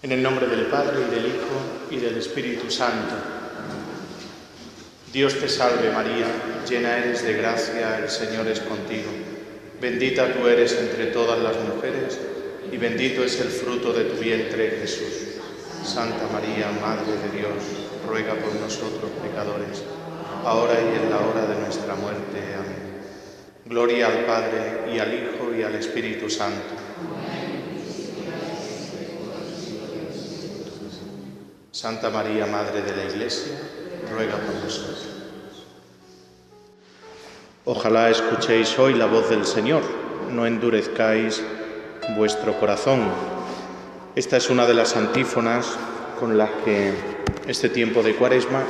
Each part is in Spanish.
En el nombre del Padre, y del Hijo, y del Espíritu Santo. Dios te salve María, llena eres de gracia, el Señor es contigo. Bendita tú eres entre todas las mujeres, y bendito es el fruto de tu vientre, Jesús. Santa María, Madre de Dios, ruega por nosotros pecadores, ahora y en la hora de nuestra muerte. Amén. Gloria al Padre, y al Hijo, y al Espíritu Santo. Santa María, Madre de la Iglesia, ruega por nosotros. Ojalá escuchéis hoy la voz del Señor, no endurezcáis vuestro corazón. Esta es una de las antífonas con las que este tiempo de Cuaresma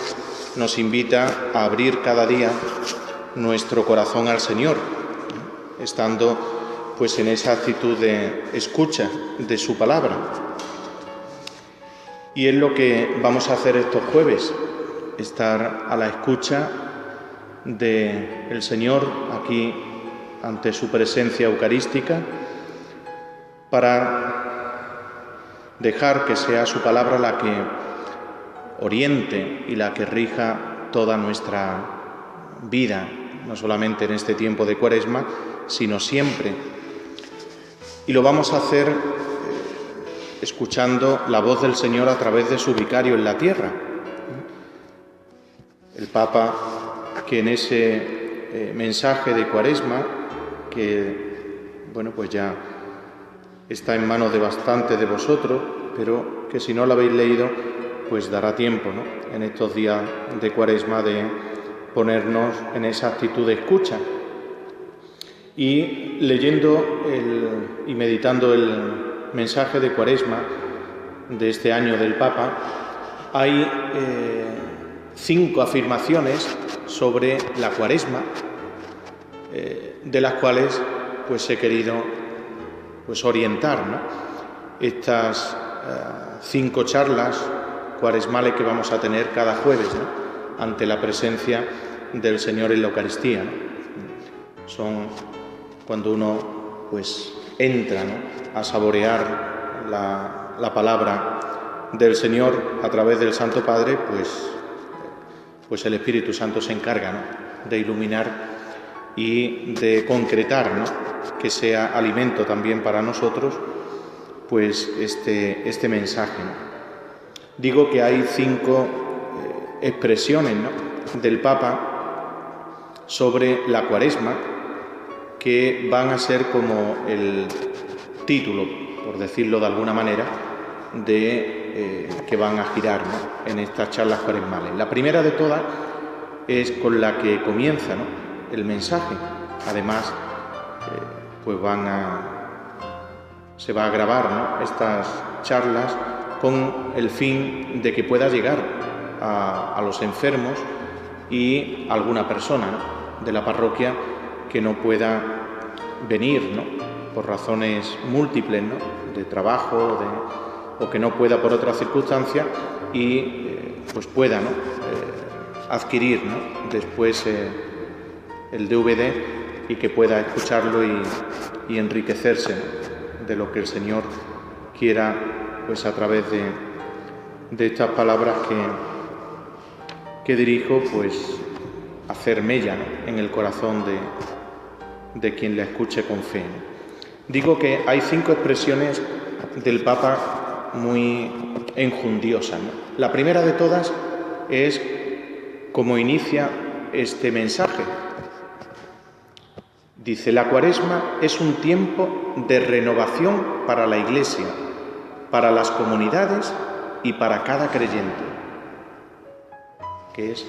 nos invita a abrir cada día nuestro corazón al Señor, estando pues en esa actitud de escucha de su palabra. Y es lo que vamos a hacer estos jueves, estar a la escucha del Señor aquí ante su presencia eucarística, para dejar que sea su palabra la que oriente y la que rija toda nuestra vida, no solamente en este tiempo de Cuaresma, sino siempre. Y lo vamos a hacer escuchando la voz del Señor a través de su vicario en la tierra. El Papa, que en ese mensaje de Cuaresma, que bueno, pues ya está en manos de bastante de vosotros, pero que si no lo habéis leído, pues dará tiempo, ¿no?, en estos días de Cuaresma, de ponernos en esa actitud de escucha. Y leyendo y meditando el mensaje de Cuaresma de este año del Papa, hay 5 afirmaciones sobre la Cuaresma, de las cuales pues he querido pues orientar, ¿no?, estas 5 charlas cuaresmales que vamos a tener cada jueves, ¿no?, ante la presencia del Señor en la Eucaristía, ¿no? Son cuando uno pues entra, ¿no?, a saborear la palabra del Señor a través del Santo Padre, pues el Espíritu Santo se encarga, ¿no?, de iluminar y de concretar, ¿no?, que sea alimento también para nosotros, pues este mensaje, ¿no? Digo que hay 5 expresiones, ¿no?, del Papa sobre la Cuaresma, que van a ser como el título, por decirlo de alguna manera, de que van a girar, ¿no?, en estas charlas cuaresmales. La primera de todas es con la que comienza, ¿no?, el mensaje. Además, pues se va a grabar, ¿no?, estas charlas con el fin de que pueda llegar a los enfermos y a alguna persona, ¿no?, de la parroquia que no pueda venir, ¿no?, por razones múltiples, ¿no?, de trabajo o que no pueda por otras circunstancias, y pues pueda, ¿no?, adquirir, ¿no?, después el DVD y que pueda escucharlo y enriquecerse, ¿no?, de lo que el Señor quiera, pues a través de estas palabras que dirijo, pues hacer mella, ¿no?, en el corazón de quien la escuche con fe, ¿no? Digo que hay 5 expresiones del Papa muy enjundiosas, ¿no? La primera de todas es como inicia este mensaje. Dice: la Cuaresma es un tiempo de renovación para la Iglesia, para las comunidades y para cada creyente, que es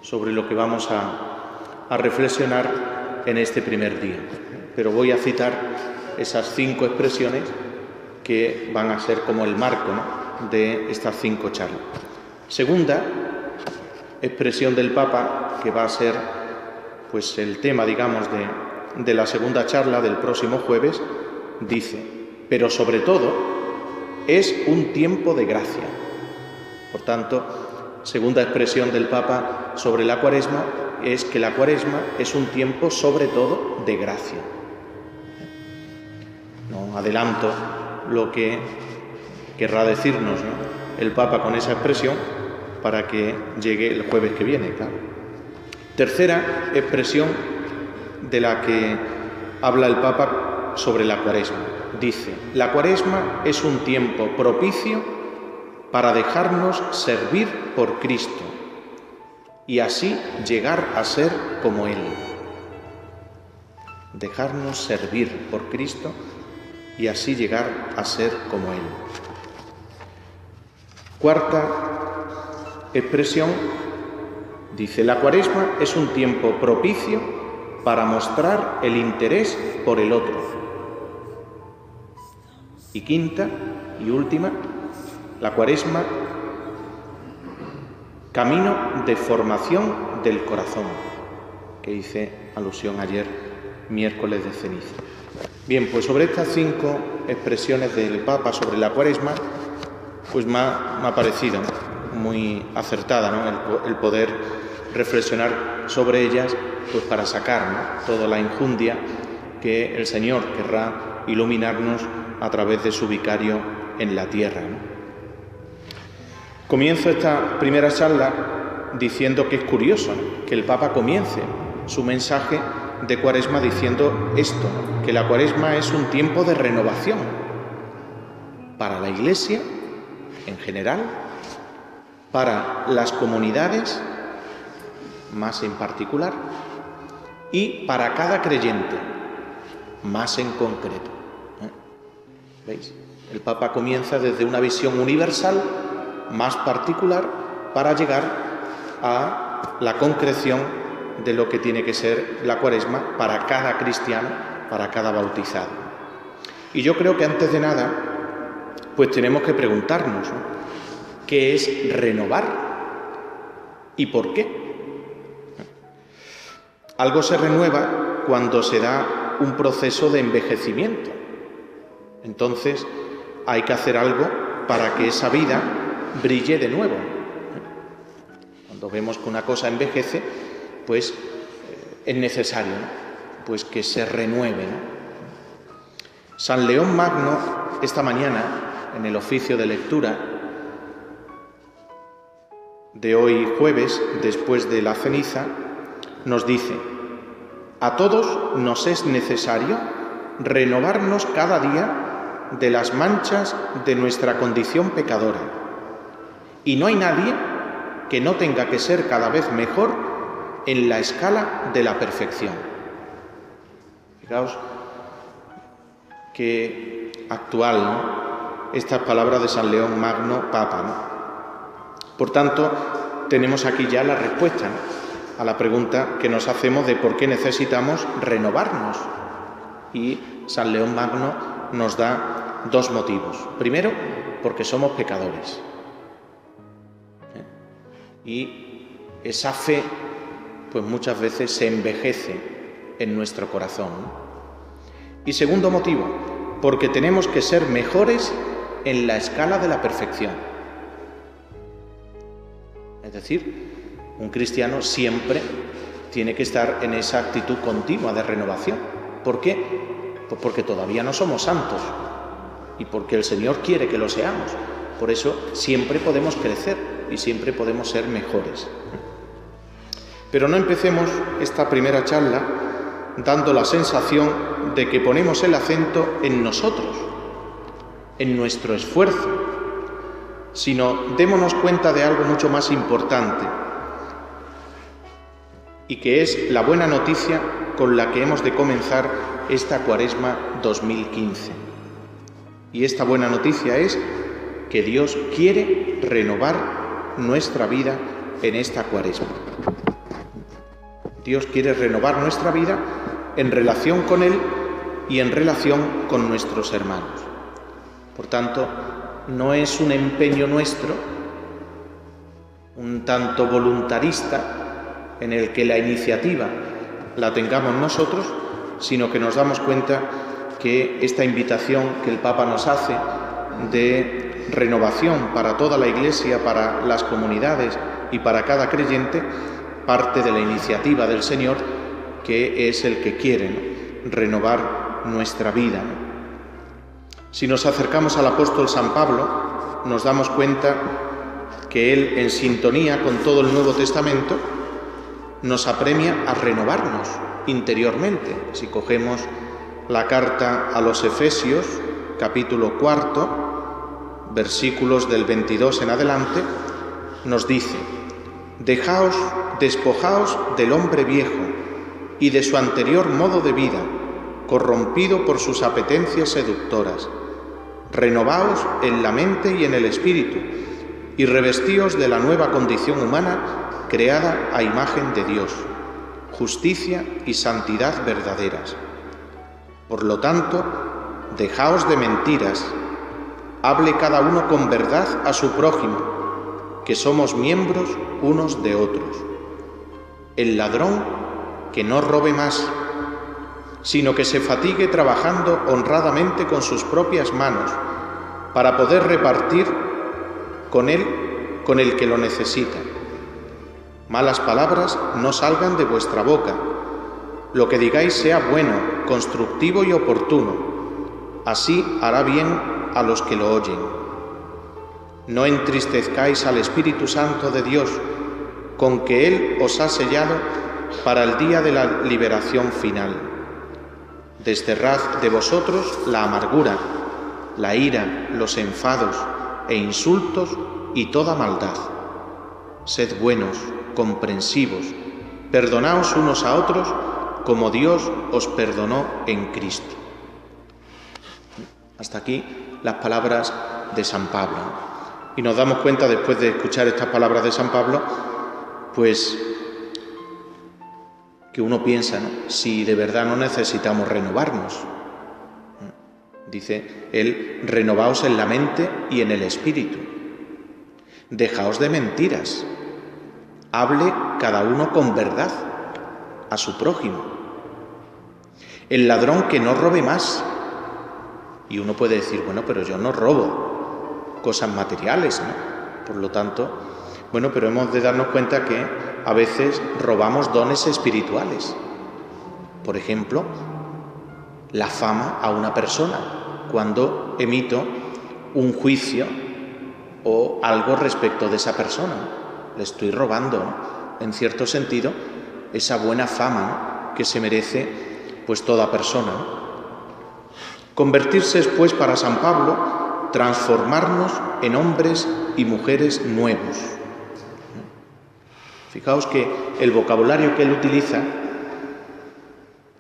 sobre lo que vamos a reflexionar en este primer día. Pero voy a citar esas 5 expresiones que van a ser como el marco, ¿no?, de estas 5 charlas. Segunda expresión del Papa, que va a ser pues el tema, digamos, de la segunda charla del próximo jueves, dice: pero sobre todo es un tiempo de gracia. Por tanto, segunda expresión del Papa sobre la Cuaresma es que la Cuaresma es un tiempo sobre todo de gracia. No adelanto lo que querrá decirnos, ¿no?, el Papa con esa expresión para que llegue el jueves que viene, claro. Tercera expresión de la que habla el Papa sobre la Cuaresma. Dice: la Cuaresma es un tiempo propicio para dejarnos servir por Cristo y así llegar a ser como Él. Dejarnos servir por Cristo y así llegar a ser como Él. Cuarta expresión, dice: la Cuaresma es un tiempo propicio para mostrar el interés por el otro. Y quinta y última, la Cuaresma, camino de formación del corazón, que hice alusión ayer, miércoles de ceniza. Bien, pues sobre estas 5 expresiones del Papa sobre la Cuaresma, pues me ha parecido muy acertada, ¿no?, el poder reflexionar sobre ellas, pues para sacar, ¿no?, toda la enjundia que el Señor querrá iluminarnos a través de su vicario en la tierra, ¿no? Comienzo esta primera charla diciendo que es curioso, ¿no?, que el Papa comience su mensaje de Cuaresma diciendo esto, ¿no?, que la Cuaresma es un tiempo de renovación para la Iglesia en general, para las comunidades más en particular y para cada creyente más en concreto. ¿Veis? El Papa comienza desde una visión universal más particular para llegar a la concreción de lo que tiene que ser la Cuaresma para cada cristiano, para cada bautizado. Y yo creo que antes de nada, pues tenemos que preguntarnos, ¿no?, ¿qué es renovar y por qué? Algo se renueva cuando se da un proceso de envejecimiento. Entonces hay que hacer algo para que esa vida brille de nuevo. Cuando vemos que una cosa envejece, pues es necesario, ¿no?, pues que se renueve, ¿no? San León Magno, esta mañana, en el oficio de lectura de hoy jueves, después de la ceniza, nos dice: a todos nos es necesario renovarnos cada día de las manchas de nuestra condición pecadora, y no hay nadie que no tenga que ser cada vez mejor en la escala de la perfección. Fijaos qué actual, ¿no?, estas palabras de San León Magno, Papa, ¿no? Por tanto, tenemos aquí ya la respuesta, ¿no?, a la pregunta que nos hacemos de por qué necesitamos renovarnos. Y San León Magno nos da 2 motivos. Primero, porque somos pecadores. Y esa fe, pues muchas veces se envejece en nuestro corazón, ¿no? Y segundo motivo, porque tenemos que ser mejores en la escala de la perfección. Es decir, un cristiano siempre tiene que estar en esa actitud continua de renovación. ¿Por qué? Pues porque todavía no somos santos y porque el Señor quiere que lo seamos. Por eso siempre podemos crecer y siempre podemos ser mejores. Pero no empecemos esta primera charla dando la sensación de que ponemos el acento en nosotros, en nuestro esfuerzo, sino démonos cuenta de algo mucho más importante, y que es la buena noticia con la que hemos de comenzar esta Cuaresma 2015. Y esta buena noticia es que Dios quiere renovar nuestra vida en esta Cuaresma. Dios quiere renovar nuestra vida en relación con Él y en relación con nuestros hermanos. Por tanto, no es un empeño nuestro, un tanto voluntarista, en el que la iniciativa la tengamos nosotros, sino que nos damos cuenta que esta invitación que el Papa nos hace de renovación para toda la Iglesia, para las comunidades y para cada creyente, parte de la iniciativa del Señor, que es el que quiere, ¿no?, renovar nuestra vida, ¿no? Si nos acercamos al apóstol San Pablo, nos damos cuenta que Él, en sintonía con todo el Nuevo Testamento, nos apremia a renovarnos interiormente. Si cogemos la carta a los Efesios, capítulo 4, versículos del 22 en adelante, nos dice: despojaos del hombre viejo y de su anterior modo de vida, corrompido por sus apetencias seductoras. Renovaos en la mente y en el espíritu, y revestíos de la nueva condición humana creada a imagen de Dios, justicia y santidad verdaderas. Por lo tanto, dejaos de mentiras, hable cada uno con verdad a su prójimo, que somos miembros unos de otros. El ladrón que no robe más, sino que se fatigue trabajando honradamente con sus propias manos, para poder repartir con el que lo necesita. Malas palabras no salgan de vuestra boca. Lo que digáis sea bueno, constructivo y oportuno. Así hará bien a los que lo oyen. No entristezcáis al Espíritu Santo de Dios, con que Él os ha sellado para el día de la liberación final. Desterrad de vosotros la amargura, la ira, los enfados e insultos y toda maldad. Sed buenos, comprensivos, perdonaos unos a otros, como Dios os perdonó en Cristo. Hasta aquí las palabras de San Pablo. Y nos damos cuenta, después de escuchar estas palabras de San Pablo, pues que uno piensa, ¿no?, si de verdad no necesitamos renovarnos. Dice él: renovaos en la mente y en el espíritu. Dejaos de mentiras. Hable cada uno con verdad a su prójimo. El ladrón que no robe más. Y uno puede decir: bueno, pero yo no robo cosas materiales, ¿no? Por lo tanto, bueno, pero hemos de darnos cuenta que a veces robamos dones espirituales. Por ejemplo, la fama a una persona, cuando emito un juicio o algo respecto de esa persona. Le estoy robando, ¿no?, en cierto sentido, esa buena fama, ¿no?, que se merece pues toda persona, ¿no? Convertirse es, pues, para San Pablo, transformarnos en hombres y mujeres nuevos. Fijaos que el vocabulario que él utiliza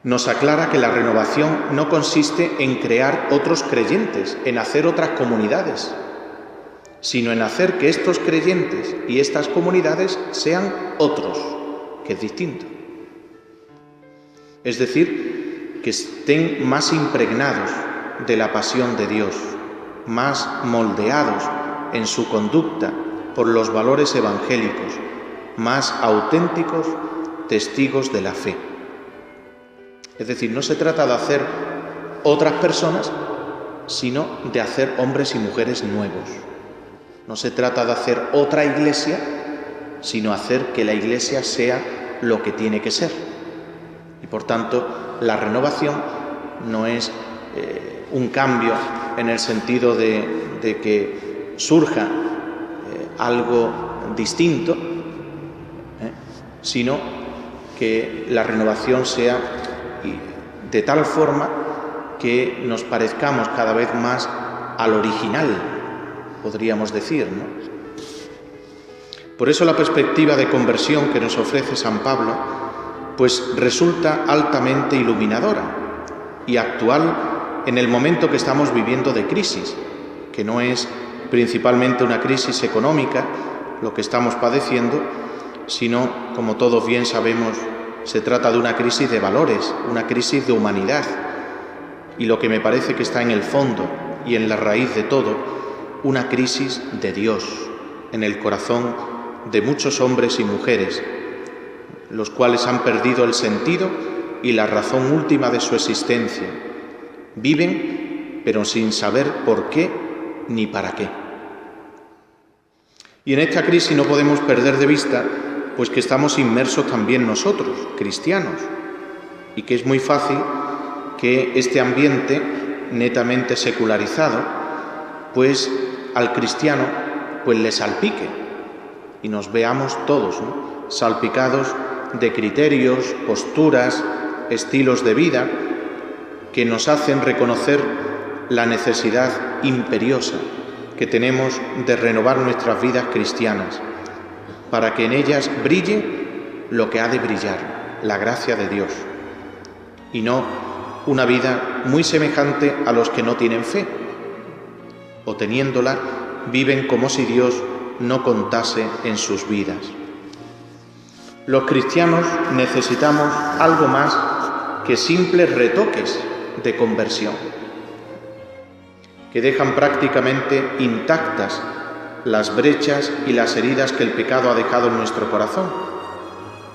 nos aclara que la renovación no consiste en crear otros creyentes, en hacer otras comunidades, sino en hacer que estos creyentes y estas comunidades sean otros, que es distinto. Es decir, que estén más impregnados de la pasión de Dios, más moldeados en su conducta por los valores evangélicos, más auténticos testigos de la fe. Es decir, no se trata de hacer otras personas, sino de hacer hombres y mujeres nuevos. No se trata de hacer otra iglesia, sino hacer que la iglesia sea lo que tiene que ser. Y por tanto, la renovación no es un cambio en el sentido de que surja algo distinto, sino que la renovación sea de tal forma que nos parezcamos cada vez más al original, podríamos decir, ¿no? Por eso la perspectiva de conversión que nos ofrece San Pablo, pues resulta altamente iluminadora y actual en el momento que estamos viviendo de crisis, que no es principalmente una crisis económica lo que estamos padeciendo, sino, como todos bien sabemos, se trata de una crisis de valores, una crisis de humanidad. Y lo que me parece que está en el fondo y en la raíz de todo, una crisis de Dios en el corazón de muchos hombres y mujeres, los cuales han perdido el sentido y la razón última de su existencia. Viven, pero sin saber por qué ni para qué. Y en esta crisis no podemos perder de vista pues que estamos inmersos también nosotros, cristianos, y que es muy fácil que este ambiente netamente secularizado pues al cristiano pues le salpique y nos veamos todos, ¿no?, salpicados de criterios, posturas, estilos de vida que nos hacen reconocer la necesidad imperiosa que tenemos de renovar nuestras vidas cristianas, para que en ellas brille lo que ha de brillar, la gracia de Dios, y no una vida muy semejante a los que no tienen fe, o teniéndola, viven como si Dios no contase en sus vidas. Los cristianos necesitamos algo más que simples retoques de conversión, que dejan prácticamente intactas las brechas y las heridas que el pecado ha dejado en nuestro corazón.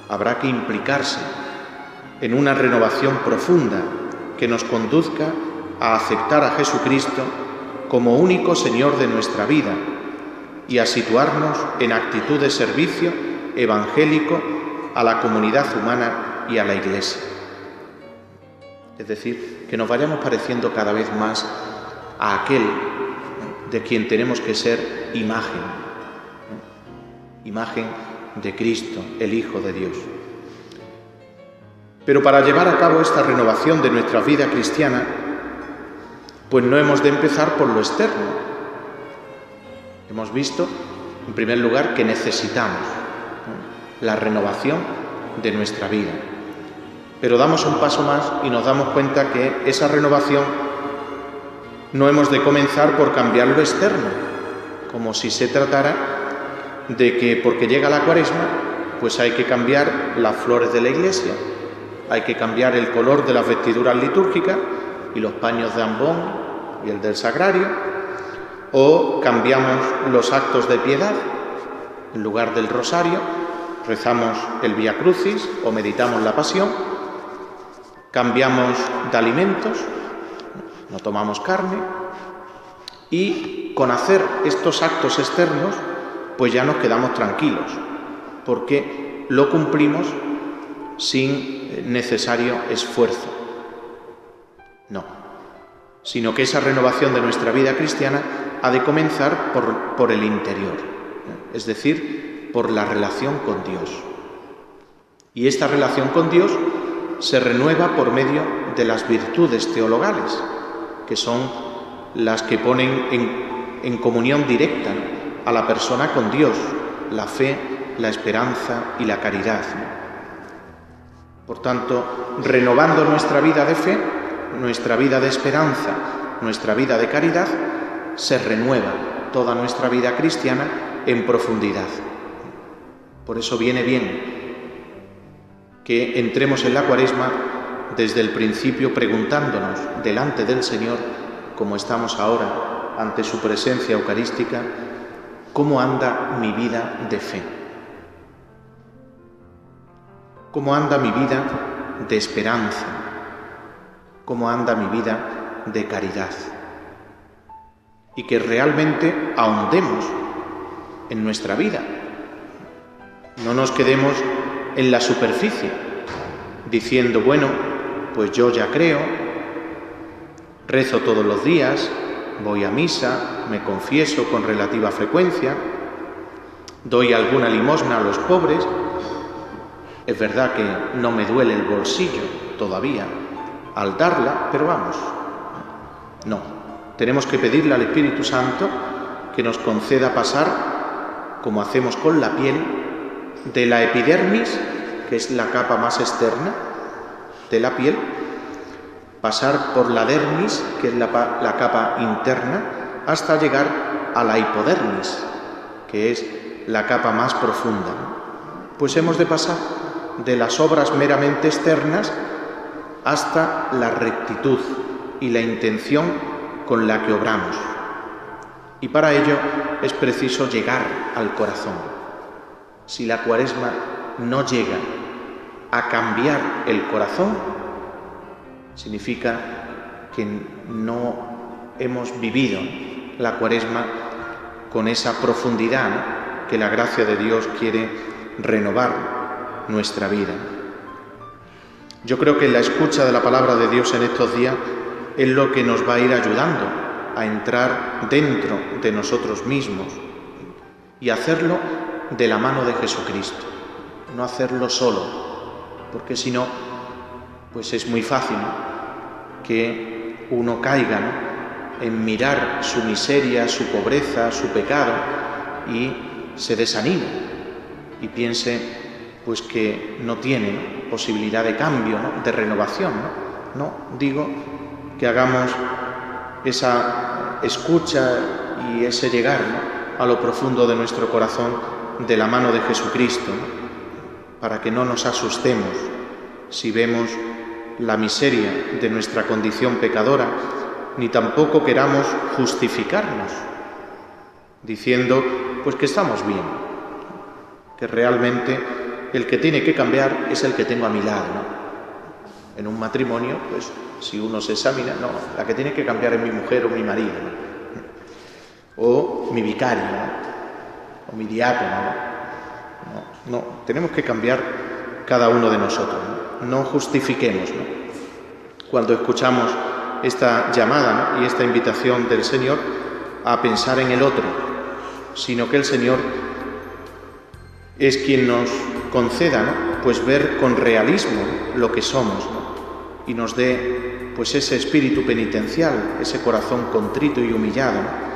Habrá que implicarse en una renovación profunda que nos conduzca a aceptar a Jesucristo como único Señor de nuestra vida y a situarnos en actitud de servicio evangélico a la comunidad humana y a la Iglesia. Es decir, que nos vayamos pareciendo cada vez más a aquel de quien tenemos que ser imagen, imagen de Cristo, el Hijo de Dios. Pero para llevar a cabo esta renovación de nuestra vida cristiana, pues no hemos de empezar por lo externo. Hemos visto, en primer lugar, que necesitamos la renovación de nuestra vida. Pero damos un paso más y nos damos cuenta que esa renovación no hemos de comenzar por cambiar lo externo, como si se tratara de que porque llega la Cuaresma, pues hay que cambiar las flores de la iglesia, hay que cambiar el color de las vestiduras litúrgicas y los paños de ambón y el del sagrario, o cambiamos los actos de piedad. En lugar del rosario, rezamos el Vía Crucis o meditamos la Pasión, cambiamos de alimentos, no tomamos carne, y con hacer estos actos externos, pues ya nos quedamos tranquilos, porque lo cumplimos sin necesario esfuerzo. No, sino que esa renovación de nuestra vida cristiana ha de comenzar por el interior, es decir, por la relación con Dios. Y esta relación con Dios se renueva por medio de las virtudes teologales, que son las que ponen en comunión directa a la persona con Dios, la fe, la esperanza y la caridad. Por tanto, renovando nuestra vida de fe, nuestra vida de esperanza, nuestra vida de caridad, se renueva toda nuestra vida cristiana en profundidad. Por eso viene bien que entremos en la Cuaresma desde el principio preguntándonos delante del Señor, como estamos ahora ante su presencia eucarística, ¿cómo anda mi vida de fe? ¿Cómo anda mi vida de esperanza? ¿Cómo anda mi vida de caridad? Y que realmente ahondemos en nuestra vida. No nos quedemos en la superficie, diciendo, bueno, pues yo ya creo, rezo todos los días, voy a misa, me confieso con relativa frecuencia, doy alguna limosna a los pobres. Es verdad que no me duele el bolsillo todavía al darla, pero vamos, no. Tenemos que pedirle al Espíritu Santo que nos conceda pasar, como hacemos con la piel, de la epidermis, que es la capa más externa de la piel, pasar por la dermis, que es la capa interna, hasta llegar a la hipodermis, que es la capa más profunda. Pues hemos de pasar de las obras meramente externas hasta la rectitud y la intención con la que obramos. Y para ello es preciso llegar al corazón. Si la Cuaresma no llega a cambiar el corazón, significa que no hemos vivido la Cuaresma con esa profundidad, ¿no?, que la gracia de Dios quiere renovar nuestra vida. Yo creo que la escucha de la palabra de Dios en estos días es lo que nos va a ir ayudando a entrar dentro de nosotros mismos y hacerlo de la mano de Jesucristo, no hacerlo solo, porque si no, pues es muy fácil que uno caiga, ¿no?, en mirar su miseria, su pobreza, su pecado y se desanime y piense pues que no tiene posibilidad de cambio, ¿no?, de renovación, ¿no? No, digo que hagamos esa escucha y ese llegar, ¿no?, a lo profundo de nuestro corazón de la mano de Jesucristo, ¿no?, para que no nos asustemos si vemos la miseria de nuestra condición pecadora, ni tampoco queramos justificarnos diciendo pues que estamos bien, que realmente el que tiene que cambiar es el que tengo a mi lado, ¿no? En un matrimonio, pues si uno se examina, no, la que tiene que cambiar es mi mujer o mi marido, ¿no?, o mi vicario, ¿no?, o mi diácono, ¿no? No, tenemos que cambiar cada uno de nosotros, ¿no? No justifiquemos, ¿no?, cuando escuchamos esta llamada, ¿no?, y esta invitación del Señor a pensar en el otro, sino que el Señor es quien nos conceda, ¿no?, pues ver con realismo lo que somos, ¿no?, y nos dé pues ese espíritu penitencial, ese corazón contrito y humillado, ¿no?,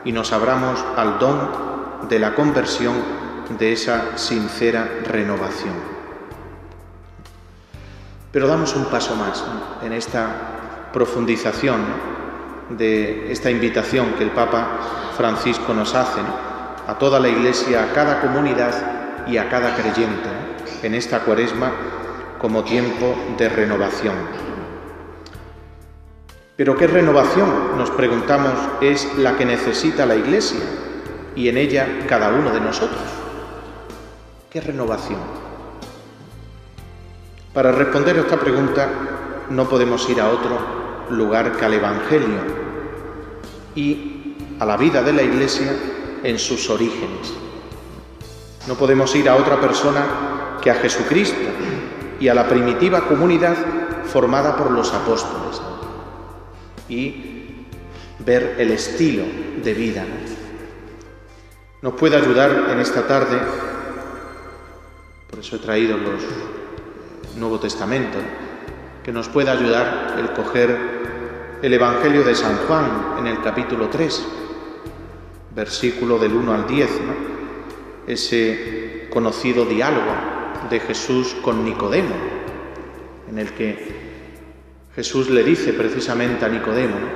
y nos abramos al don de la conversión, de esa sincera renovación. Pero damos un paso más, ¿no?, en esta profundización, ¿no?, de esta invitación que el Papa Francisco nos hace, ¿no?, a toda la Iglesia, a cada comunidad y a cada creyente, ¿no?, en esta Cuaresma como tiempo de renovación. ¿Pero qué renovación, nos preguntamos, es la que necesita la Iglesia y en ella cada uno de nosotros? ¿Qué renovación? Para responder a esta pregunta no podemos ir a otro lugar que al Evangelio y a la vida de la Iglesia en sus orígenes. No podemos ir a otra persona que a Jesucristo y a la primitiva comunidad formada por los apóstoles y ver el estilo de vida, ¿no? Nos puede ayudar en esta tarde, por eso he traído los Nuevo Testamento, que nos pueda ayudar el coger el Evangelio de San Juan en el capítulo 3, versículo del 1 al 10, ¿no?, ese conocido diálogo de Jesús con Nicodemo, en el que Jesús le dice precisamente a Nicodemo, ¿no?,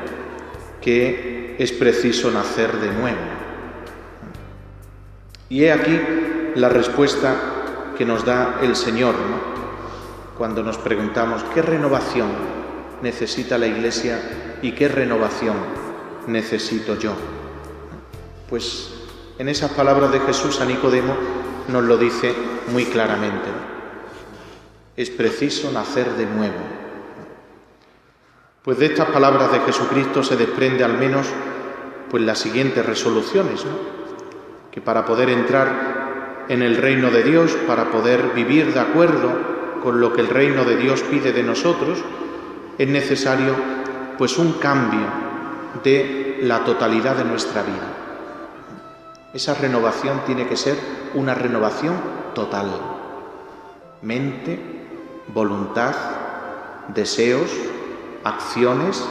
que es preciso nacer de nuevo. Y he aquí la respuesta que nos da el Señor, ¿no?, cuando nos preguntamos qué renovación necesita la Iglesia y qué renovación necesito yo. Pues en esas palabras de Jesús a Nicodemo nos lo dice muy claramente, ¿no?, es preciso nacer de nuevo. Pues de estas palabras de Jesucristo se desprende al menos pues las siguientes resoluciones, ¿no?, que para poder entrar en el reino de Dios, para poder vivir de acuerdo con lo que el reino de Dios pide de nosotros, es necesario pues un cambio de la totalidad de nuestra vida. Esa renovación tiene que ser una renovación total. Mente, voluntad, deseos, acciones,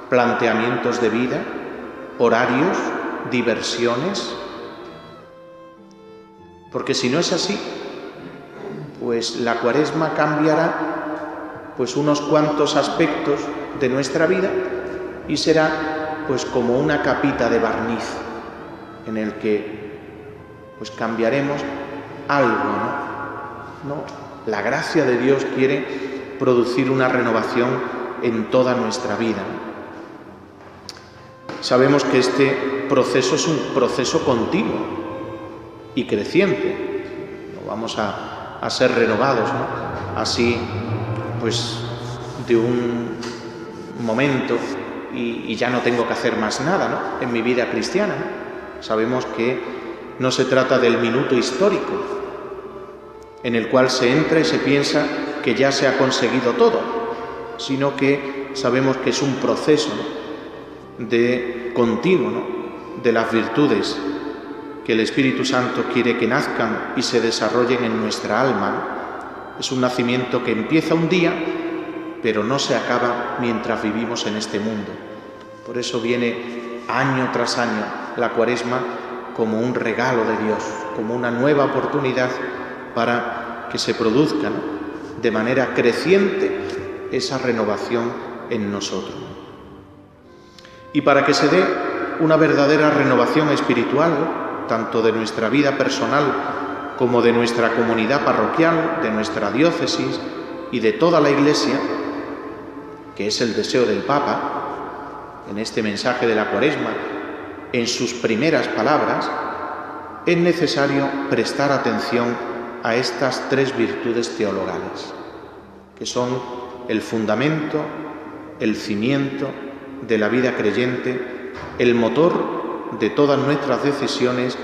planteamientos de vida, horarios, diversiones. Porque si no es así, pues la Cuaresma cambiará pues unos cuantos aspectos de nuestra vida y será pues como una capita de barniz en el que pues cambiaremos algo, ¿no? La gracia de Dios quiere producir una renovación en toda nuestra vida. Sabemos que este proceso es un proceso continuo y creciente. No vamos a ser renovados, ¿no?, así pues de un momento y ya no tengo que hacer más nada, ¿no?, en mi vida cristiana, ¿no? Sabemos que no se trata del minuto histórico en el cual se entra y se piensa que ya se ha conseguido todo, sino que sabemos que es un proceso, ¿no?, de continuo, ¿no?, de las virtudes que el Espíritu Santo quiere que nazcan y se desarrollen en nuestra alma, ¿no? Es un nacimiento que empieza un día, pero no se acaba mientras vivimos en este mundo. Por eso viene año tras año la Cuaresma como un regalo de Dios, como una nueva oportunidad para que se produzca, ¿no?, de manera creciente esa renovación en nosotros. Y para que se dé una verdadera renovación espiritual, tanto de nuestra vida personal como de nuestra comunidad parroquial, de nuestra diócesis y de toda la Iglesia, que es el deseo del Papa, en este mensaje de la Cuaresma, en sus primeras palabras, es necesario prestar atención a estas tres virtudes teologales, que son el fundamento, el cimiento de la vida creyente, el motor de todas nuestras decisiones,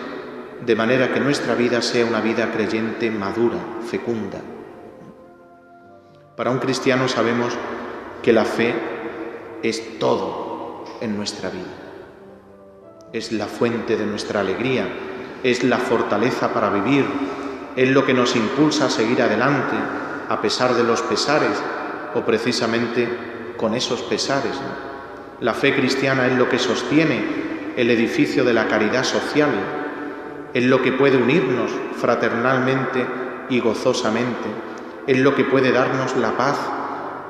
de manera que nuestra vida sea una vida creyente madura, fecunda. Para un cristiano sabemos que la fe es todo en nuestra vida. Es la fuente de nuestra alegría, es la fortaleza para vivir, es lo que nos impulsa a seguir adelante a pesar de los pesares o precisamente con esos pesares, ¿no? La fe cristiana es lo que sostiene el edificio de la caridad social, es lo que puede unirnos fraternalmente y gozosamente, es lo que puede darnos la paz,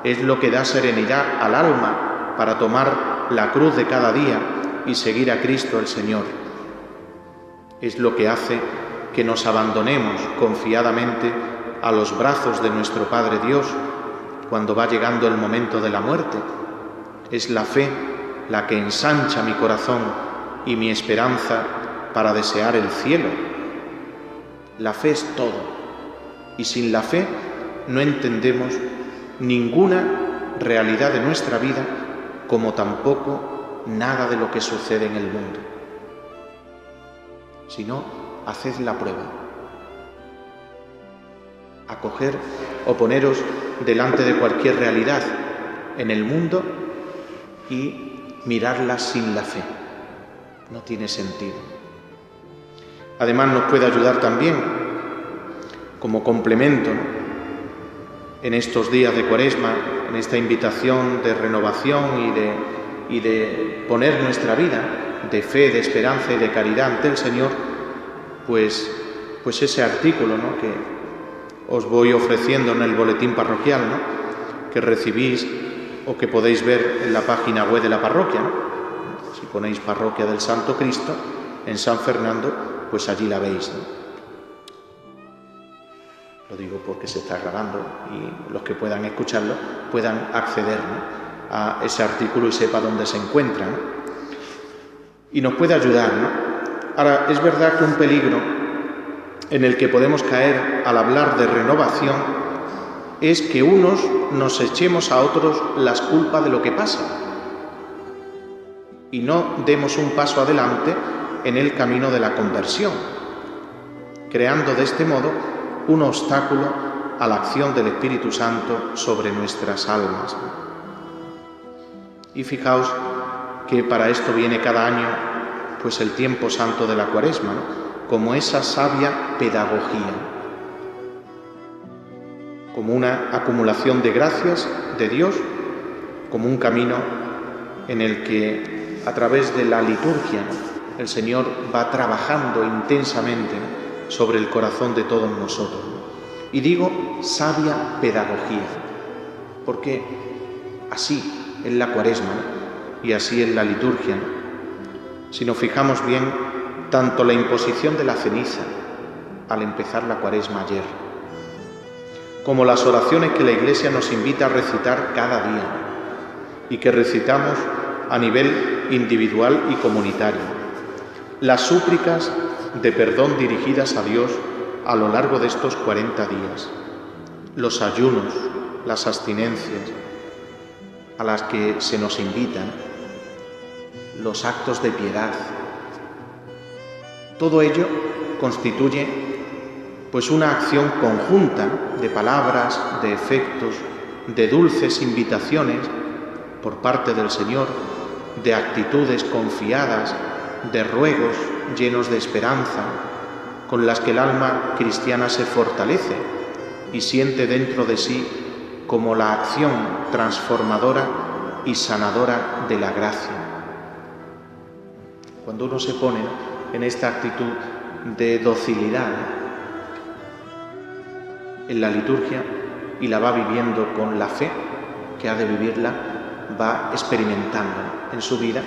es lo que da serenidad al alma para tomar la cruz de cada día y seguir a Cristo el Señor. Es lo que hace que nos abandonemos confiadamente a los brazos de nuestro Padre Dios cuando va llegando el momento de la muerte. Es la fe la que ensancha mi corazón y mi esperanza para desear el cielo. La fe es todo, y sin la fe no entendemos ninguna realidad de nuestra vida, como tampoco nada de lo que sucede en el mundo. Si no, haced la prueba. Acoger o poneros delante de cualquier realidad en el mundo y mirarla sin la fe. No tiene sentido. Además nos puede ayudar también como complemento, ¿no?, en estos días de Cuaresma, en esta invitación de renovación y de poner nuestra vida de fe, de esperanza y de caridad ante el Señor, pues ese artículo, ¿no?, que os voy ofreciendo en el boletín parroquial, ¿no?, que recibís o que podéis ver en la página web de la parroquia, ¿no? Si ponéis Parroquia del Santo Cristo en San Fernando, pues allí la veis, ¿no? Lo digo porque se está grabando y los que puedan escucharlo puedan acceder, ¿no?, a ese artículo y sepa dónde se encuentra, ¿no? Y nos puede ayudar, ¿no? Ahora, es verdad que un peligro en el que podemos caer al hablar de renovación es que unos nos echemos a otros las culpas de lo que pasa y no demos un paso adelante en el camino de la conversión, creando de este modo un obstáculo a la acción del Espíritu Santo sobre nuestras almas. Y fijaos que para esto viene cada año pues el tiempo santo de la Cuaresma, ¿no?, como esa sabia pedagogía, como una acumulación de gracias de Dios, como un camino en el que a través de la liturgia el Señor va trabajando intensamente sobre el corazón de todos nosotros. Y digo sabia pedagogía, porque así es la Cuaresma, ¿no?, y así es la liturgia, ¿no? Si nos fijamos bien, tanto la imposición de la ceniza al empezar la Cuaresma ayer, como las oraciones que la Iglesia nos invita a recitar cada día y que recitamos a nivel individual y comunitario, las súplicas de perdón dirigidas a Dios a lo largo de estos 40 días, los ayunos, las abstinencias a las que se nos invitan, los actos de piedad, todo ello constituye pues una acción conjunta de palabras, de efectos, de dulces invitaciones por parte del Señor de actitudes confiadas, de ruegos llenos de esperanza, con las que el alma cristiana se fortalece y siente dentro de sí como la acción transformadora y sanadora de la gracia. Cuando uno se pone en esta actitud de docilidad en la liturgia y la va viviendo con la fe que ha de vivirla, va experimentando en su vida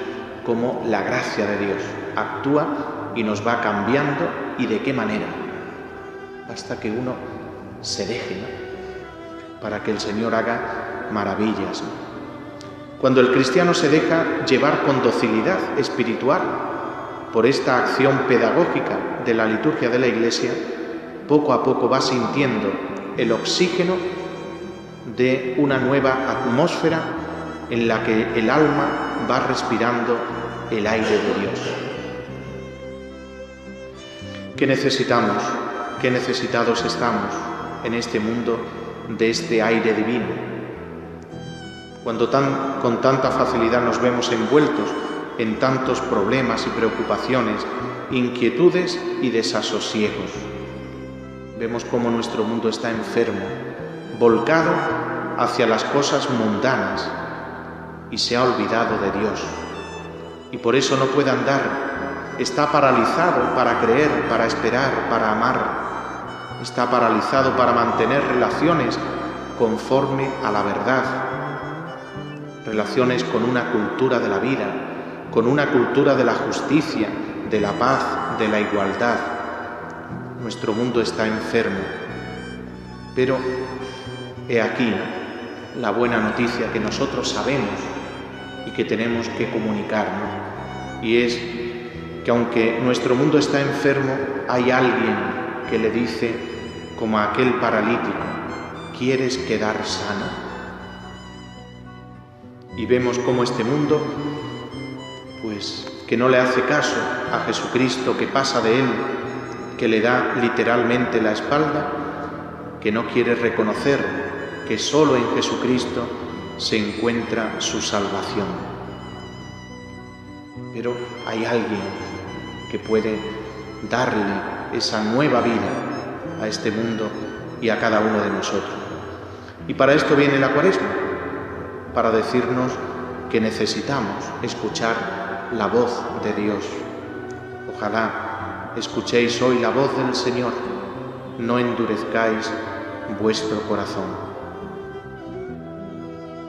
cómo la gracia de Dios actúa y nos va cambiando, y de qué manera. Basta que uno se deje, ¿no?, para que el Señor haga maravillas, ¿no? Cuando el cristiano se deja llevar con docilidad espiritual por esta acción pedagógica de la liturgia de la Iglesia, poco a poco va sintiendo el oxígeno de una nueva atmósfera en la que el alma va respirando el aire de Dios. ¿Qué necesitamos? ¿Qué necesitados estamos en este mundo de este aire divino? Cuando con tanta facilidad nos vemos envueltos en tantos problemas y preocupaciones, inquietudes y desasosiegos. Vemos cómo nuestro mundo está enfermo, volcado hacia las cosas mundanas, y se ha olvidado de Dios. Y por eso no puede andar. Está paralizado para creer, para esperar, para amar. Está paralizado para mantener relaciones conforme a la verdad. Relaciones con una cultura de la vida, con una cultura de la justicia, de la paz, de la igualdad. Nuestro mundo está enfermo. Pero he aquí la buena noticia que nosotros sabemos y que tenemos que comunicar, ¿no? Y es que aunque nuestro mundo está enfermo, hay alguien que le dice, como a aquel paralítico: ¿quieres quedar sano? Y vemos cómo este mundo, pues, que no le hace caso a Jesucristo, que pasa de él, que le da literalmente la espalda, que no quiere reconocer que solo en Jesucristo se encuentra su salvación. Pero hay alguien que puede darle esa nueva vida a este mundo y a cada uno de nosotros. Y para esto viene la Cuaresma, para decirnos que necesitamos escuchar la voz de Dios. Ojalá escuchéis hoy la voz del Señor, no endurezcáis vuestro corazón.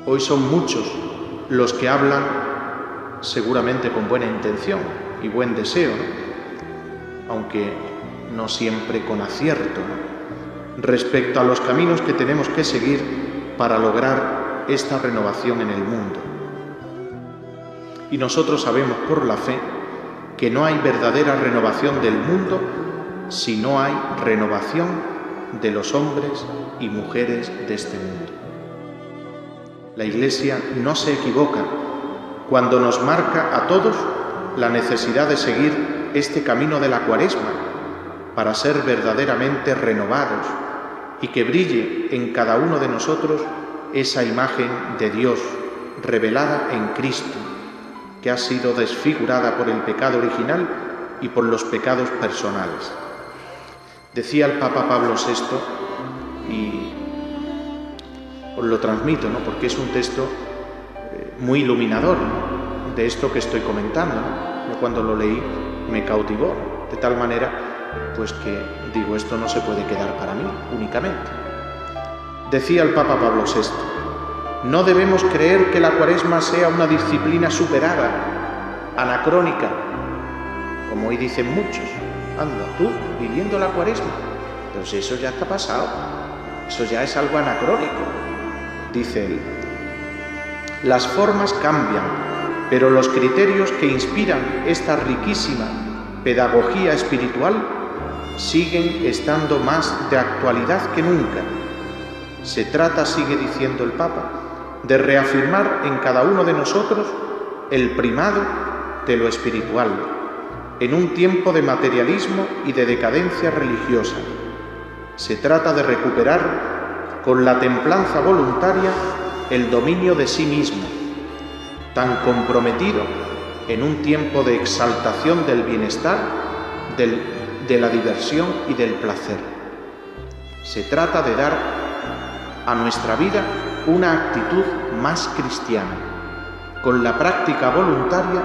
Hoy son muchos los que hablan, seguramente con buena intención y buen deseo, ¿no?, aunque no siempre con acierto, ¿no?, respecto a los caminos que tenemos que seguir para lograr esta renovación en el mundo. Y nosotros sabemos por la fe que no hay verdadera renovación del mundo si no hay renovación de los hombres y mujeres de este mundo. La Iglesia no se equivoca cuando nos marca a todos la necesidad de seguir este camino de la Cuaresma para ser verdaderamente renovados y que brille en cada uno de nosotros esa imagen de Dios revelada en Cristo, que ha sido desfigurada por el pecado original y por los pecados personales. Decía el Papa Pablo VI, y os lo transmito, ¿no?, porque es un texto muy iluminador, ¿no?, de esto que estoy comentando, ¿no? Yo cuando lo leí me cautivó, ¿no?, de tal manera pues que digo, esto no se puede quedar para mí únicamente. Decía el Papa Pablo VI: no debemos creer que la Cuaresma sea una disciplina superada, anacrónica, como hoy dicen muchos. Anda, tú viviendo la Cuaresma, pero si eso ya está pasado, eso ya es algo anacrónico, dice él. Las formas cambian, pero los criterios que inspiran esta riquísima pedagogía espiritual siguen estando más de actualidad que nunca. Se trata, sigue diciendo el Papa, de reafirmar en cada uno de nosotros el primado de lo espiritual, en un tiempo de materialismo y de decadencia religiosa. Se trata de recuperar con la templanza voluntaria el dominio de sí mismo. tan comprometido en un tiempo de exaltación del bienestar, de la diversión y del placer. Se trata de dar a nuestra vida una actitud más cristiana, con la práctica voluntaria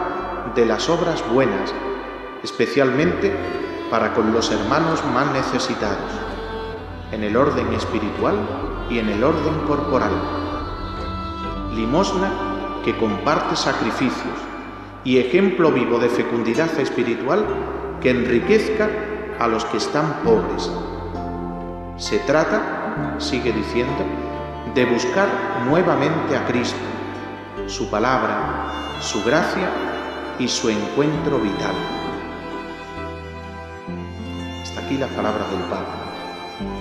de las obras buenas, especialmente para con los hermanos más necesitados, en el orden espiritual y en el orden corporal. Limosna que comparte sacrificios y ejemplo vivo de fecundidad espiritual que enriquezca a los que están pobres. Se trata, sigue diciendo, de buscar nuevamente a Cristo, su palabra, su gracia y su encuentro vital. Hasta aquí la palabra del Papa,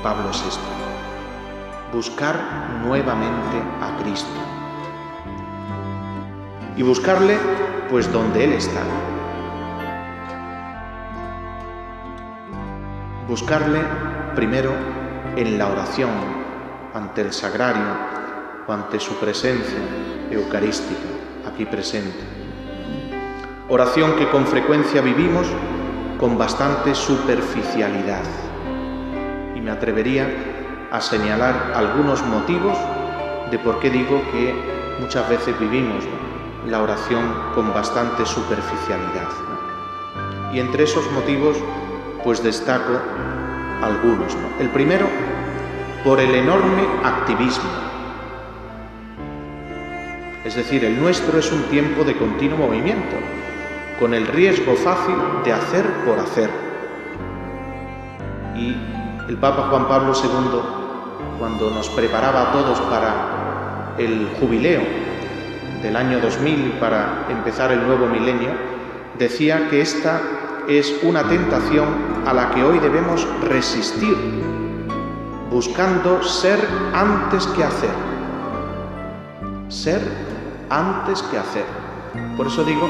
Pablo VI. Buscar nuevamente a Cristo. Y buscarle, pues, donde Él está. Buscarle primero en la oración, ante el sagrario o ante su presencia eucarística, aquí presente. Oración que con frecuencia vivimos con bastante superficialidad. Y me atrevería a señalar algunos motivos de por qué digo que muchas veces vivimos la oración con bastante superficialidad. Y entre esos motivos, pues destaco algunos. El primero, por el enorme activismo. Es decir, el nuestro es un tiempo de continuo movimiento, con el riesgo fácil de hacer por hacer. Y el Papa Juan Pablo II, cuando nos preparaba a todos para el jubileo del año 2000, para empezar el nuevo milenio, decía que esta es una tentación a la que hoy debemos resistir, buscando ser antes que hacer. Ser antes que hacer. Por eso digo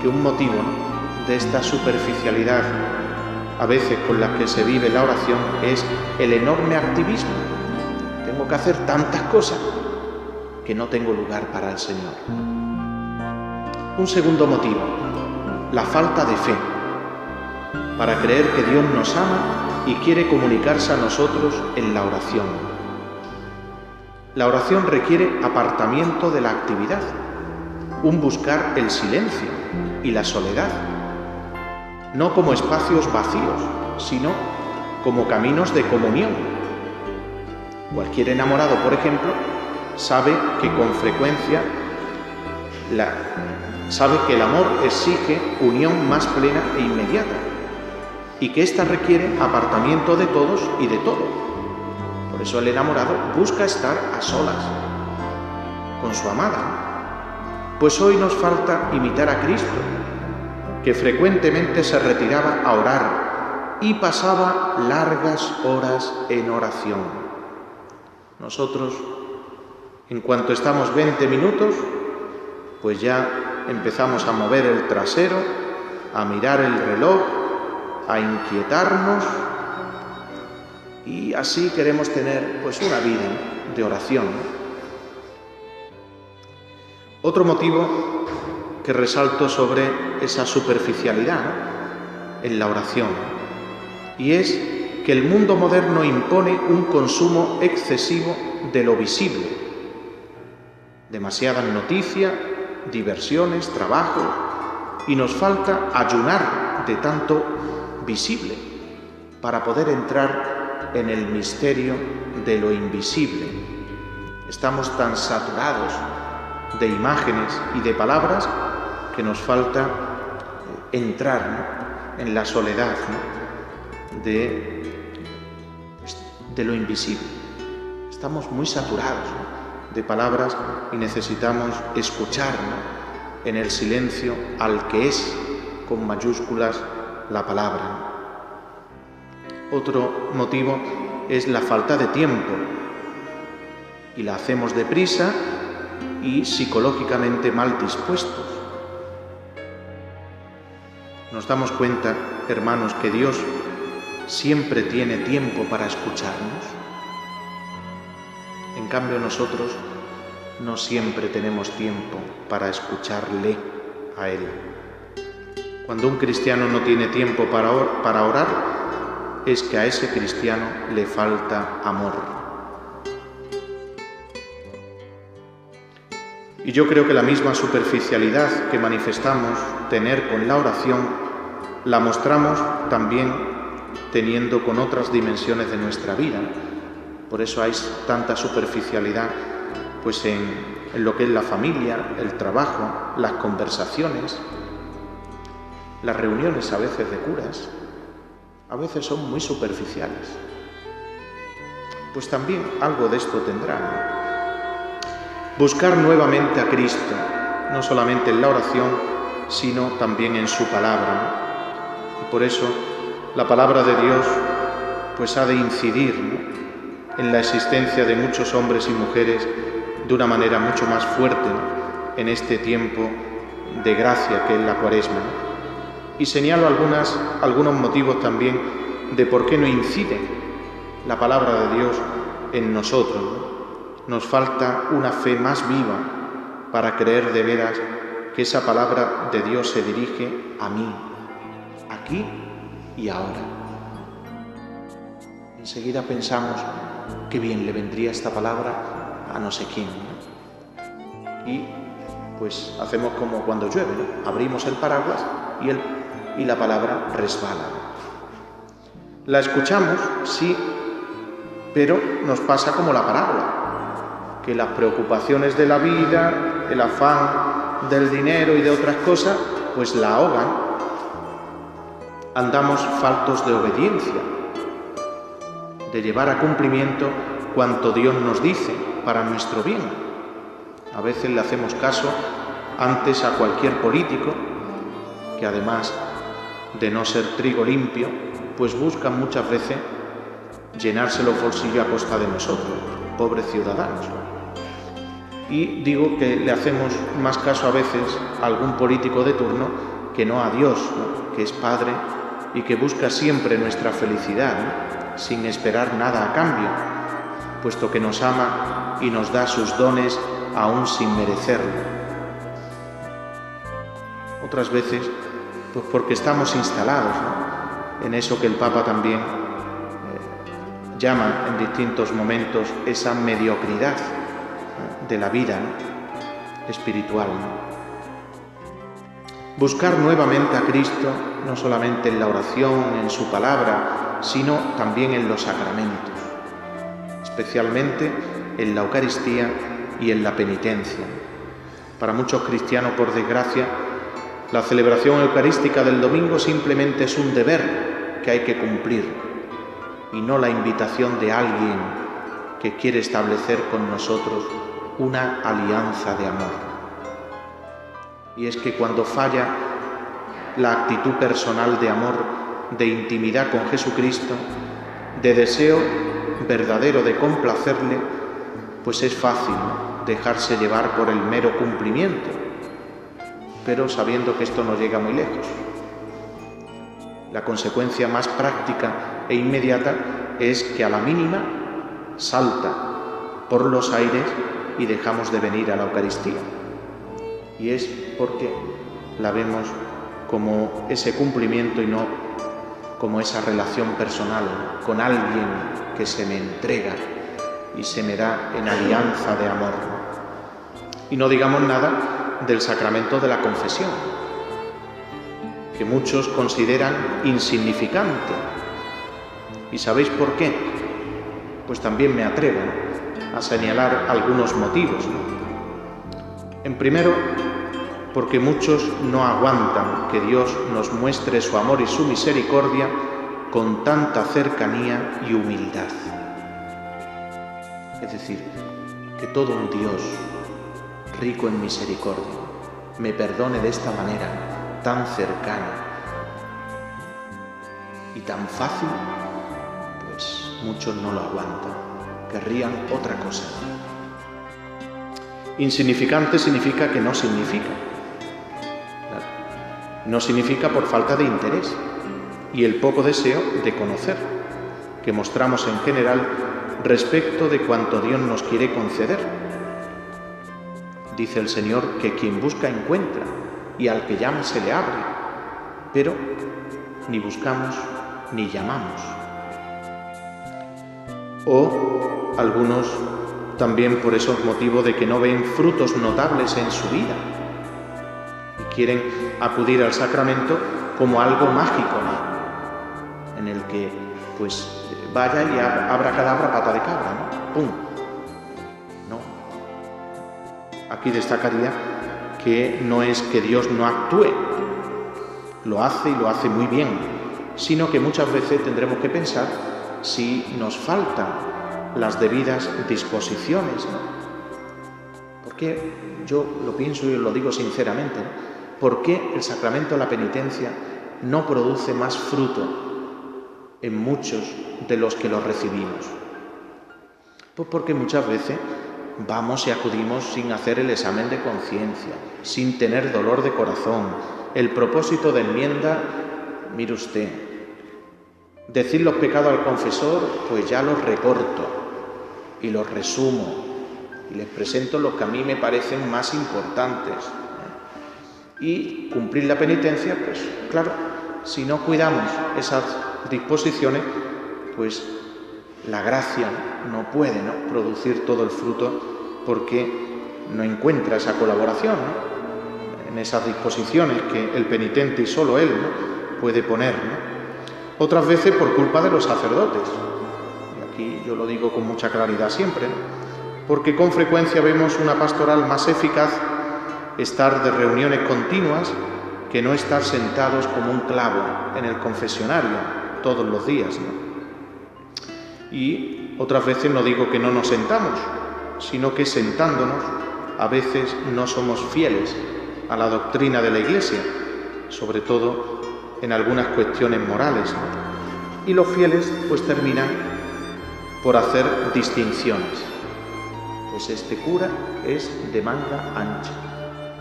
que un motivo, ¿no?, de esta superficialidad a veces con la que se vive la oración es el enorme activismo. Tengo que hacer tantas cosas que no tengo lugar para el Señor. Un segundo motivo, la falta de fe, para creer que Dios nos ama y quiere comunicarse a nosotros en la oración. La oración requiere apartamiento de la actividad, un buscar el silencio y la soledad, no como espacios vacíos, sino como caminos de comunión. Cualquier enamorado, por ejemplo, sabe que con frecuencia sabe que el amor exige unión más plena e inmediata y que ésta requiere apartamiento de todos y de todo. Por eso el enamorado busca estar a solas con su amada. Pues hoy nos falta imitar a Cristo, que frecuentemente se retiraba a orar y pasaba largas horas en oración. Nosotros, en cuanto estamos 20 minutos, pues ya empezamos a mover el trasero, a mirar el reloj, a inquietarnos, y así queremos tener pues una vida de oración. Otro motivo que resalto sobre esa superficialidad, ¿no?, en la oración, y es que el mundo moderno impone un consumo excesivo de lo visible. Demasiadas noticias, diversiones, trabajo, y nos falta ayunar de tanto visible para poder entrar en el misterio de lo invisible. Estamos tan saturados de imágenes y de palabras que nos falta entrar, ¿no?, en la soledad, ¿no?, de lo invisible. Estamos muy saturados, ¿no?, de palabras y necesitamos escuchar, ¿no?, en el silencio al que es, con mayúsculas, la palabra. Otro motivo es la falta de tiempo, y la hacemos deprisa y psicológicamente mal dispuestos. Nos damos cuenta, hermanos, que Dios siempre tiene tiempo para escucharnos. En cambio, nosotros no siempre tenemos tiempo para escucharle a Él. Cuando un cristiano no tiene tiempo para orar, es que a ese cristiano le falta amor. Y yo creo que la misma superficialidad que manifestamos tener con la oración, la mostramos también teniendo con otras dimensiones de nuestra vida. Por eso hay tanta superficialidad pues en lo que es la familia, el trabajo, las conversaciones, las reuniones a veces de curas, a veces son muy superficiales. Pues también algo de esto tendrán. Buscar nuevamente a Cristo, no solamente en la oración, sino también en su palabra. Y por eso la palabra de Dios pues ha de incidir, ¿no?, en la existencia de muchos hombres y mujeres de una manera mucho más fuerte, ¿no?, en este tiempo de gracia que es la Cuaresma. Y señalo algunos motivos también de por qué no incide la palabra de Dios en nosotros, ¿no? Nos falta una fe más viva para creer de veras que esa palabra de Dios se dirige a mí, aquí y ahora. Enseguida pensamos qué bien le vendría esta palabra a no sé quién, ¿no? Y pues hacemos como cuando llueve, ¿no? Abrimos el paraguas y la palabra resbala. La escuchamos, sí, pero nos pasa como la parábola, que las preocupaciones de la vida, el afán del dinero y de otras cosas, pues la ahogan. Andamos faltos de obediencia, de llevar a cumplimiento cuanto Dios nos dice para nuestro bien. A veces le hacemos caso antes a cualquier político, que además de no ser trigo limpio, pues buscan muchas veces llenarse los bolsillos a costa de nosotros, pobres ciudadanos. Y digo que le hacemos más caso a veces a algún político de turno que no a Dios, ¿no?, que es Padre y que busca siempre nuestra felicidad, ¿no?, sin esperar nada a cambio, puesto que nos ama y nos da sus dones aún sin merecerlo. Otras veces, pues porque estamos instalados, ¿no?, en eso que el Papa también llama en distintos momentos esa mediocridad de la vida, ¿no?, espiritual, ¿no? Buscar nuevamente a Cristo, no solamente en la oración, en su palabra, sino también en los sacramentos, especialmente en la Eucaristía y en la penitencia. Para muchos cristianos, por desgracia, la celebración eucarística del domingo simplemente es un deber que hay que cumplir y no la invitación de alguien que quiere establecer con nosotros una alianza de amor. Y es que cuando falla la actitud personal de amor, de intimidad con Jesucristo, de deseo verdadero de complacerle, pues es fácil, ¿no?, dejarse llevar por el mero cumplimiento, pero sabiendo que esto no llega muy lejos. La consecuencia más práctica e inmediata es que a la mínima salta por los aires y dejamos de venir a la Eucaristía. Y es porque la vemos como ese cumplimiento y no como esa relación personal con alguien que se me entrega y se me da en alianza de amor. Y no digamos nada del sacramento de la confesión, que muchos consideran insignificante. ¿Y sabéis por qué? Pues también me atrevo a señalar algunos motivos, ¿no? En primero, porque muchos no aguantan que Dios nos muestre su amor y su misericordia con tanta cercanía y humildad. Es decir, que todo un Dios rico en misericordia me perdone de esta manera tan cercana y tan fácil, pues muchos no lo aguantan, querrían otra cosa. Insignificante significa que no significa. No significa por falta de interés y el poco deseo de conocer que mostramos en general respecto de cuanto Dios nos quiere conceder. Dice el Señor que quien busca encuentra y al que llama se le abre, pero ni buscamos ni llamamos. O algunos también por esos motivos de que no ven frutos notables en su vida y quieren acudir al sacramento como algo mágico, ¿no? En el que pues vaya y abracadabra, pata de cabra, ¿no? ¡Pum! No. Aquí destacaría que no es que Dios no actúe, lo hace y lo hace muy bien, sino que muchas veces tendremos que pensar si nos faltan las debidas disposiciones, ¿no? Porque yo lo pienso y lo digo sinceramente, ¿no? ¿Por qué el sacramento de la penitencia no produce más fruto en muchos de los que lo recibimos? Pues porque muchas veces vamos y acudimos sin hacer el examen de conciencia, sin tener dolor de corazón. El propósito de enmienda, mire usted, decir los pecados al confesor, pues ya los recorto y los resumo y les presento los que a mí me parecen más importantes. Y cumplir la penitencia, pues claro, si no cuidamos esas disposiciones, pues la gracia no puede, ¿no?, producir todo el fruto porque no encuentra esa colaboración, ¿no?, en esas disposiciones que el penitente y solo él, ¿no?, puede poner, ¿no? Otras veces por culpa de los sacerdotes, y aquí yo lo digo con mucha claridad siempre, ¿no?, porque con frecuencia vemos una pastoral más eficaz estar de reuniones continuas que no estar sentados como un clavo en el confesionario todos los días, ¿no? Y otras veces no digo que no nos sentamos, sino que sentándonos a veces no somos fieles a la doctrina de la Iglesia, sobre todo en algunas cuestiones morales, ¿no? Y los fieles pues terminan por hacer distinciones. Pues este cura es de manga ancha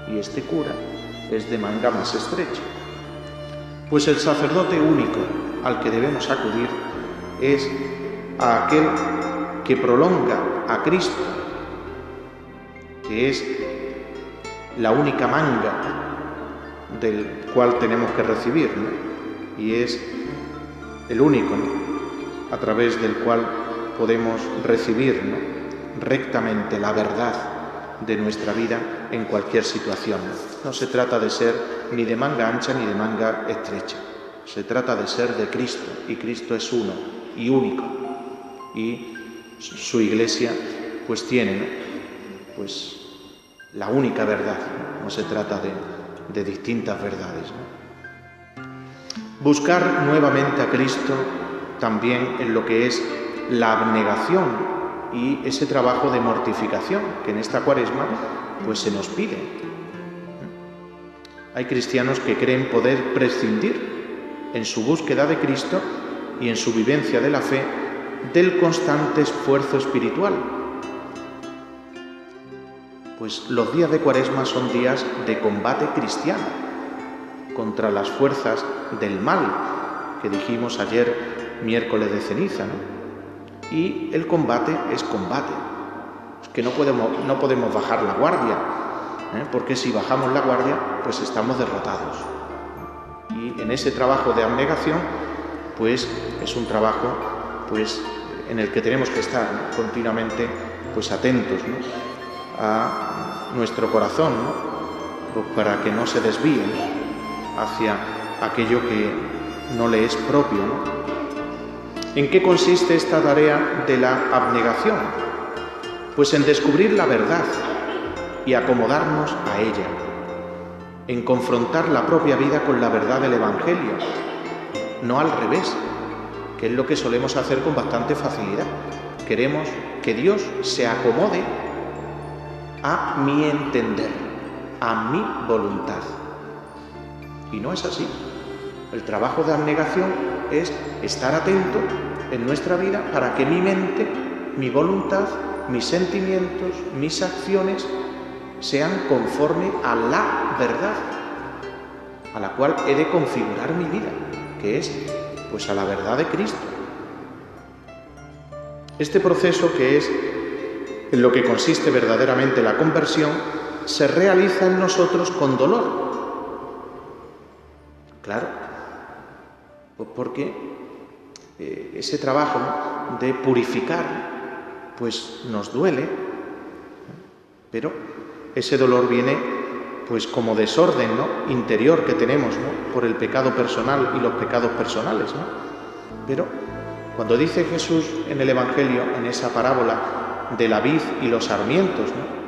y este cura es de manga más estrecha. Pues el sacerdote único al que debemos acudir es a aquel que prolonga a Cristo, que es la única manga del cual tenemos que recibir, ¿no?, y es el único, ¿no?, a través del cual podemos recibir, ¿no?, rectamente la verdad de nuestra vida en cualquier situación. No se trata de ser ni de manga ancha ni de manga estrecha, se trata de ser de Cristo, y Cristo es uno y único, y su Iglesia pues tiene, ¿no?, pues la única verdad, ¿no? No se trata de distintas verdades, ¿no? Buscar nuevamente a Cristo también en lo que es la abnegación y ese trabajo de mortificación que en esta Cuaresma pues se nos pide. Hay cristianos que creen poder prescindir en su búsqueda de Cristo y en su vivencia de la fe del constante esfuerzo espiritual. Pues los días de Cuaresma son días de combate cristiano contra las fuerzas del mal que dijimos ayer, miércoles de ceniza, ¿no? Y el combate es combate, es que no podemos bajar la guardia, porque si bajamos la guardia pues estamos derrotados. Y en ese trabajo de abnegación pues es un trabajo pues en el que tenemos que estar, ¿no?, continuamente pues atentos, ¿no?, a nuestro corazón, ¿no?, pues para que no se desvíe hacia aquello que no le es propio, ¿no? ¿En qué consiste esta tarea de la abnegación? Pues en descubrir la verdad y acomodarnos a ella, en confrontar la propia vida con la verdad del Evangelio, no al revés, que es lo que solemos hacer con bastante facilidad. Queremos que Dios se acomode a mi entender, a mi voluntad. Y no es así. El trabajo de abnegación es estar atento en nuestra vida para que mi mente, mi voluntad, mis sentimientos, mis acciones sean conforme a la verdad, a la cual he de configurar mi vida, que es pues a la verdad de Cristo. Este proceso, que es en lo que consiste verdaderamente la conversión, se realiza en nosotros con dolor. Claro, pues porque ese trabajo de purificar pues nos duele, pero ese dolor viene pues como desorden, ¿no?, interior que tenemos, ¿no?, por el pecado personal y los pecados personales, ¿no? Pero cuando dice Jesús en el Evangelio, en esa parábola de la vid y los sarmientos, ¿no?,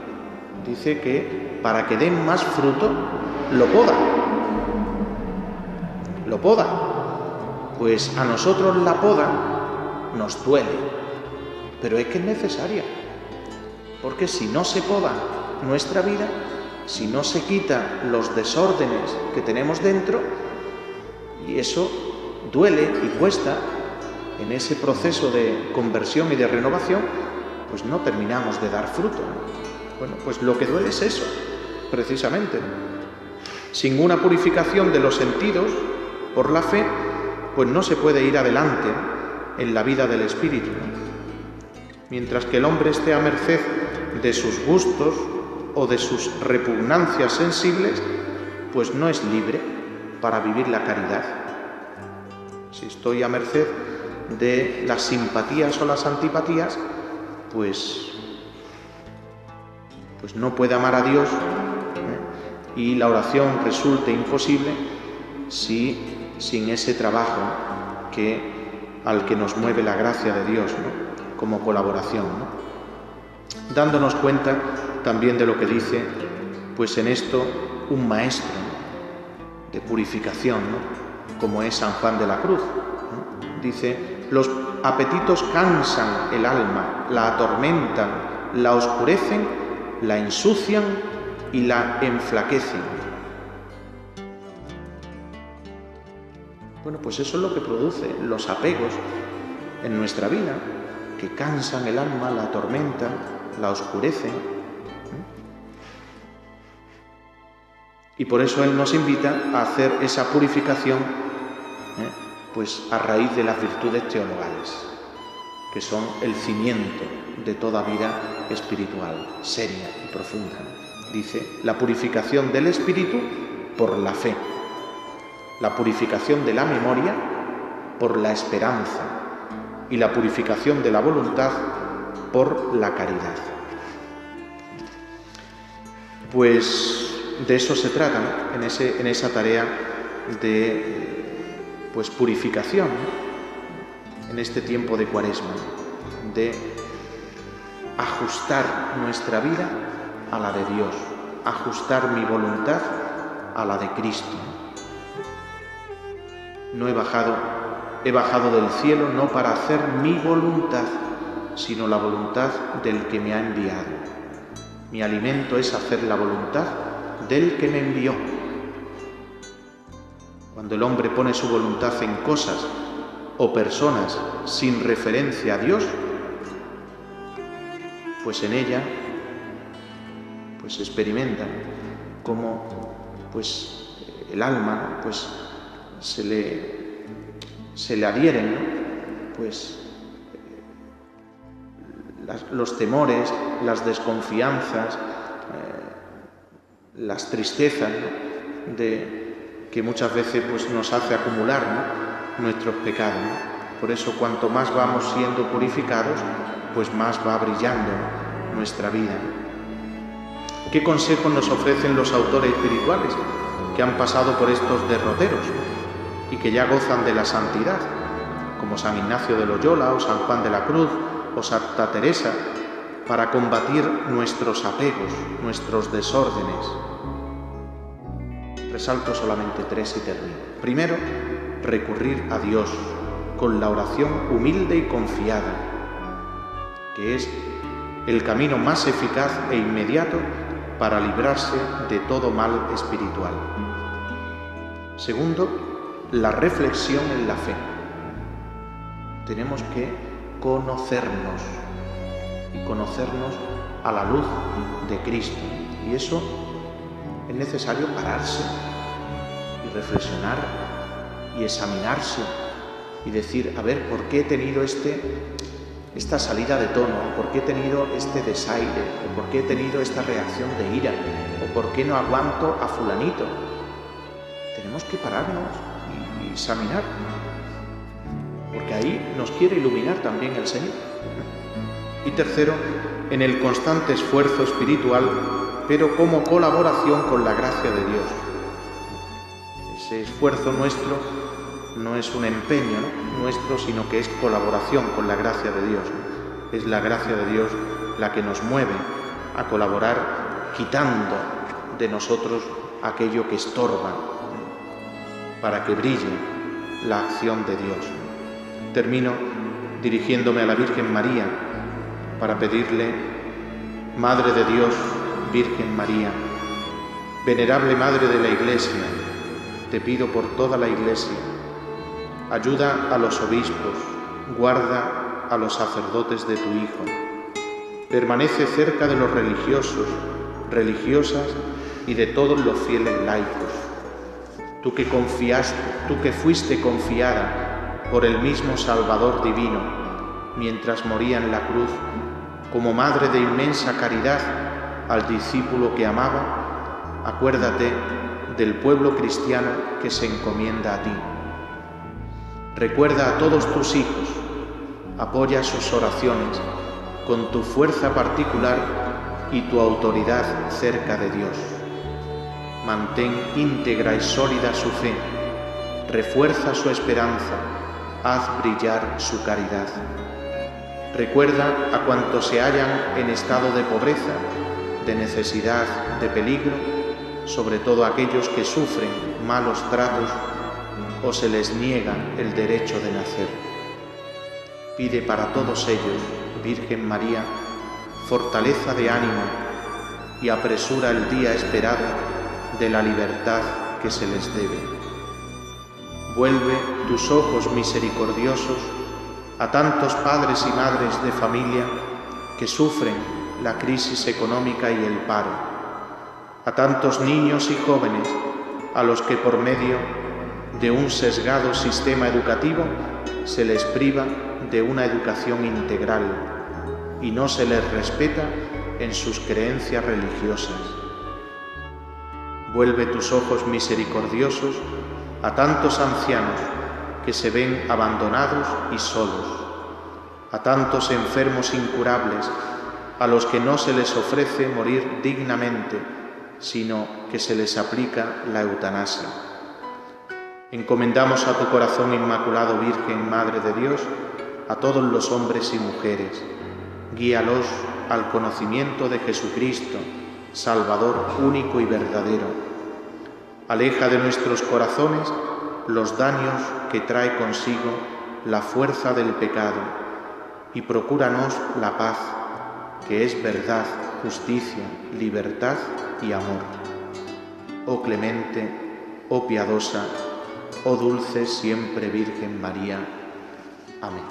dice que para que den más fruto lo poda. Lo poda. Pues a nosotros la poda nos duele, pero es que es necesaria, porque si no se poda nuestra vida, si no se quita los desórdenes que tenemos dentro, y eso duele y cuesta en ese proceso de conversión y de renovación, pues no terminamos de dar fruto. Bueno, pues lo que duele es eso, precisamente. Sin una purificación de los sentidos por la fe, pues no se puede ir adelante en la vida del Espíritu. Mientras que el hombre esté a merced de sus gustos o de sus repugnancias sensibles, pues no es libre para vivir la caridad. Si estoy a merced de las simpatías o las antipatías, pues no puede amar a Dios, y la oración resulte imposible sin ese trabajo al que nos mueve la gracia de Dios, ¿no?, como colaboración, ¿no?, dándonos cuenta también de lo que dice, pues en esto, un maestro, ¿no?, de purificación, ¿no?, como es San Juan de la Cruz, ¿no? Dice: los apetitos cansan el alma, la atormentan, la oscurecen, la ensucian y la enflaquecen. Bueno, pues eso es lo que produce los apegos en nuestra vida, que cansan el alma, la atormentan, la oscurecen. Y por eso Él nos invita a hacer esa purificación, pues a raíz de las virtudes teologales, que son el cimiento de toda vida espiritual, seria y profunda. Dice: la purificación del espíritu por la fe, la purificación de la memoria por la esperanza y la purificación de la voluntad por la caridad. Pues de eso se trata, ¿no?, en esa tarea de purificación, ¿no?, en este tiempo de Cuaresma, de ajustar nuestra vida a la de Dios, ajustar mi voluntad a la de Cristo. He bajado del cielo no para hacer mi voluntad, sino la voluntad del que me ha enviado. Mi alimento es hacer la voluntad del que me envió. Cuando el hombre pone su voluntad en cosas o personas sin referencia a Dios, pues en ella pues experimenta cómo pues el alma, ¿no?, pues se le adhieren, ¿no?, pues los temores, las desconfianzas, las tristezas, ¿no?, que muchas veces pues nos hace acumular, ¿no?, nuestros pecados, ¿no? Por eso, cuanto más vamos siendo purificados, pues más va brillando, ¿no?, nuestra vida. ¿Qué consejos nos ofrecen los autores espirituales que han pasado por estos derroteros y que ya gozan de la santidad, como San Ignacio de Loyola o San Juan de la Cruz o Santa Teresa, para combatir nuestros apegos, nuestros desórdenes? Resalto solamente 3 y termino. Primero, recurrir a Dios con la oración humilde y confiada, que es el camino más eficaz e inmediato para librarse de todo mal espiritual. Segundo, la reflexión en la fe. Tenemos que conocernos y conocernos a la luz de Cristo. Y eso es necesario pararse y reflexionar y examinarse y decir: a ver, ¿por qué he tenido esta salida de tono? ¿Por qué he tenido este desaire? ¿Por qué he tenido esta reacción de ira? ¿por qué no aguanto a fulanito? Tenemos que pararnos y examinar, porque ahí nos quiere iluminar también el Señor. Y tercero, en el constante esfuerzo espiritual, pero como colaboración con la gracia de Dios. Ese esfuerzo nuestro no es un empeño nuestro, sino que es colaboración con la gracia de Dios. Es la gracia de Dios la que nos mueve a colaborar, quitando de nosotros aquello que estorba, para que brille la acción de Dios. Termino dirigiéndome a la Virgen María para pedirle: Madre de Dios, Virgen María, venerable Madre de la Iglesia, te pido por toda la Iglesia, ayuda a los obispos, guarda a los sacerdotes de tu Hijo, permanece cerca de los religiosos, religiosas y de todos los fieles laicos. Tú que fuiste confiada por el mismo Salvador divino, mientras moría en la cruz, como madre de inmensa caridad al discípulo que amaba, acuérdate del pueblo cristiano que se encomienda a ti. Recuerda a todos tus hijos, apoya sus oraciones con tu fuerza particular y tu autoridad cerca de Dios. Mantén íntegra y sólida su fe, refuerza su esperanza, haz brillar su caridad. Recuerda a cuantos se hallan en estado de pobreza, de necesidad, de peligro, sobre todo aquellos que sufren malos tratos o se les niega el derecho de nacer. Pide para todos ellos, Virgen María, fortaleza de ánimo y apresura el día esperado de la libertad que se les debe. Vuelve tus ojos misericordiosos a tantos padres y madres de familia que sufren la crisis económica y el paro, a tantos niños y jóvenes a los que por medio de un sesgado sistema educativo se les priva de una educación integral y no se les respeta en sus creencias religiosas. Vuelve tus ojos misericordiosos a tantos ancianos que se ven abandonados y solos, a tantos enfermos incurables a los que no se les ofrece morir dignamente, sino que se les aplica la eutanasia. Encomendamos a tu corazón inmaculado, Virgen, Madre de Dios, a todos los hombres y mujeres. Guíalos al conocimiento de Jesucristo, Salvador único y verdadero. Aleja de nuestros corazones los daños que trae consigo la fuerza del pecado y procúranos la paz, que es verdad, justicia, libertad y amor. Oh clemente, oh piadosa, oh dulce siempre Virgen María. Amén.